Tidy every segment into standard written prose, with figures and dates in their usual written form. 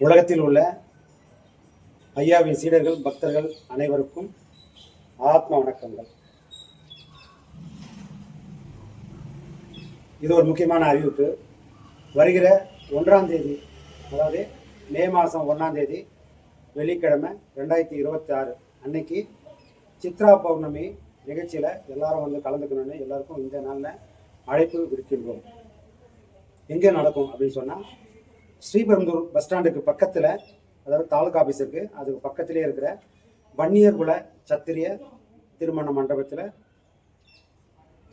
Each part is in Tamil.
உலகத்தில் உள்ள ஐயாவின் சீடர்கள் பக்தர்கள் அனைவருக்கும் ஆத்ம வணக்கங்கள். இது ஒரு முக்கியமான அறிவிப்பு. வருகிற 1ஆம் தேதி, அதாவது மே மாதம் 1ஆம் தேதி வெள்ளிக்கிழமை 2026 அன்னைக்கு சித்ரா பௌர்ணமி நிகழ்ச்சியில் எல்லாரும் வந்து கலந்துக்கணும்னு எல்லாருக்கும் இந்த நாளில் அழைப்பு விடுக்கின்றோம். எங்கே நடக்கும் அப்படின்னு சொன்னால், ஸ்ரீபெரும்புதூர் பஸ் ஸ்டாண்டுக்கு பக்கத்தில், அதாவது தாலுகா ஆஃபீஸ் இருக்குது, அதுக்கு பக்கத்திலே இருக்கிற வன்னியர்குல சத்திரிய திருமண மண்டபத்தில்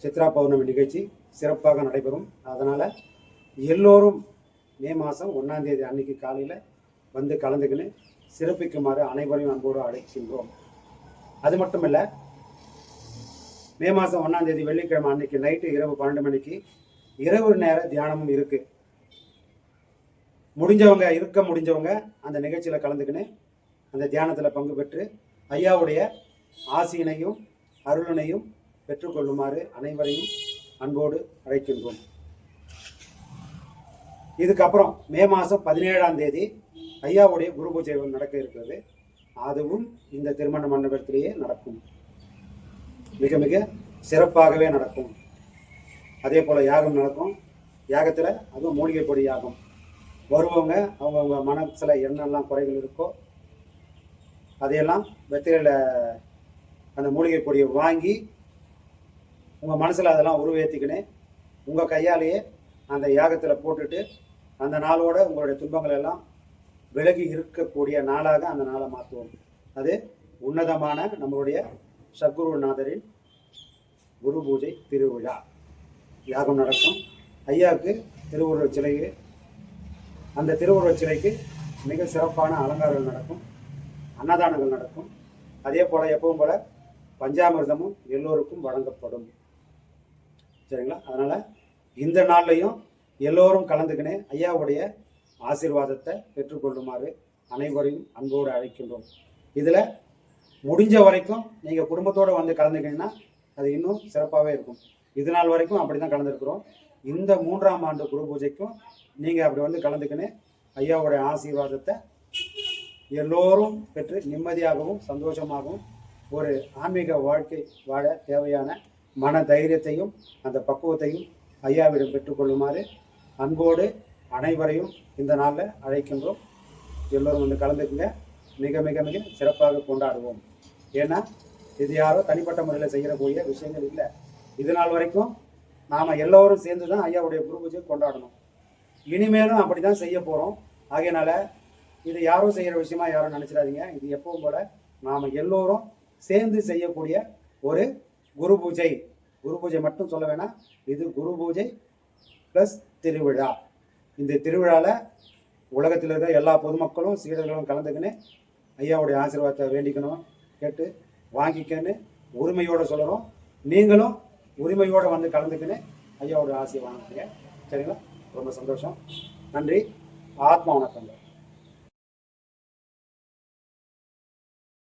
சித்ரா பௌர்ணமி நிகழ்ச்சி சிறப்பாக நடைபெறும். அதனால் எல்லோரும் மே மாதம் 1ஆம் தேதி அன்னைக்கு காலையில் வந்து கலந்துக்கின்னு சிறப்பிக்குமாறு அனைவரையும் அன்போடு அழைக்கின்றோம். அது மட்டும் இல்லை, மே மாதம் 1ஆம் தேதி வெள்ளிக்கிழமை அன்னைக்கு நைட்டு இரவு 12 மணிக்கு இரவு நேர தியானமும் இருக்குது. முடிஞ்சவங்க அந்த நிகழ்ச்சியில் கலந்துக்கின்னு அந்த தியானத்தில் பங்கு பெற்று ஐயாவுடைய ஆசியினையும் அருளனையும் பெற்றுக்கொள்ளுமாறு அனைவரையும் அன்போடு அழைக்கின்றோம். இதுக்கப்புறம் மே மாதம் 17ஆம் தேதி ஐயாவுடைய குரு பூஜை நடக்க இருக்கிறது. அதுவும் இந்த திருமண மண்டபத்திலேயே நடக்கும். மிக மிக சிறப்பாகவே நடக்கும். அதே போல் யாகம் நடக்கும். யாகத்தில் அதுவும் மூலிகை பொடி யாகம். வருவவங்க அவங்கவுங்க மனசில் என்னெல்லாம் குறைகள் இருக்கோ அதையெல்லாம் வெத்திரையில் அந்த மூலிகை பொடியை வாங்கி உங்கள் மனசில் அதெல்லாம் உருவேற்றிக்கின்னு உங்கள் கையாலேயே அந்த யாகத்தில் போட்டுட்டு அந்த நாளோட உங்களுடைய துன்பங்கள் எல்லாம் விலகி இருக்கக்கூடிய நாளாக அந்த நாளை மாற்றுவோம். அது உன்னதமான நம்மளுடைய சத்குருநாதரின் குரு பூஜை திருவிழா யாகம் நடக்கும். ஐயாவுக்கு திருவுருவச் சிலைக்கு, அந்த திருவுருவச் சிலைக்கு மிக சிறப்பான அலங்காரங்கள் நடக்கும், அன்னதானங்கள் நடக்கும். அதே போல் எப்பவும் போல் பஞ்சாமிர்தமும் எல்லோருக்கும் வழங்கப்படும். சரிங்களா? அதனால் இந்த நாள்லையும் எல்லோரும் கலந்துக்கினே ஐயாவுடைய ஆசீர்வாதத்தை பெற்றுக்கொள்ளுமாறு அனைவரையும் அன்போடு அழைக்கின்றோம். இதில் முடிஞ்ச வரைக்கும் நீங்கள் குடும்பத்தோடு வந்து கலந்துக்கினீங்கன்னா அது இன்னும் சிறப்பாகவே இருக்கும். இது நாள் வரைக்கும் அப்படி தான் கலந்துருக்குறோம். இந்த 3ஆம் ஆண்டு குரு பூஜைக்கும் நீங்கள் அப்படி வந்து கலந்துக்கின்னு ஐயாவுடைய ஆசீர்வாதத்தை எல்லோரும் பெற்று நிம்மதியாகவும் சந்தோஷமாகவும் ஒரு ஆன்மீக வாழ்க்கை வாழ தேவையான மன தைரியத்தையும் அந்த பக்குவத்தையும் ஐயாவிடம் பெற்றுக்கொள்ளுமாறு அன்போடு அனைவரையும் இந்த நாளில் அழைக்கின்றோம். எல்லோரும் வந்து கலந்துக்குங்க. மிக மிக மிக சிறப்பாக கொண்டாடுவோம். ஏன்னா இது யாரோ தனிப்பட்ட முறையில் செய்யக்கூடிய விஷயங்கள் இல்லை. இது நாள் வரைக்கும் நாம் எல்லோரும் சேர்ந்து தான் ஐயாவுடைய குரு பூஜை கொண்டாடணும். இனிமேலும் அப்படி தான் செய்ய போகிறோம். ஆகையினால இது யாரும் செய்கிற விஷயமா யாரும் நினச்சிடாதீங்க. இது எப்பவும் போல் நாம் எல்லோரும் சேர்ந்து செய்யக்கூடிய ஒரு குரு பூஜை. குரு பூஜை மட்டும் சொல்ல வேணாம், இது குரு பூஜை ப்ளஸ் திருவிழா. இந்த திருவிழாவில் உலகத்தில் இருக்கிற எல்லா பொதுமக்களும் சீடர்களும் கலந்துக்கின்னு ஐயாவுடைய ஆசீர்வாதத்தை வேண்டிக்கணும், கேட்டு வாங்கிக்கன்னு உரிமையோடு சொல்கிறோம். நீங்களும் உரிமையோடு வந்து கலந்துக்கின்னு ஐயாவோட ஆசையை வாங்கிக்கங்க. சரிங்களா? ரொம்ப சந்தோஷம். நன்றி. ஆத்மா வணக்கங்கள்.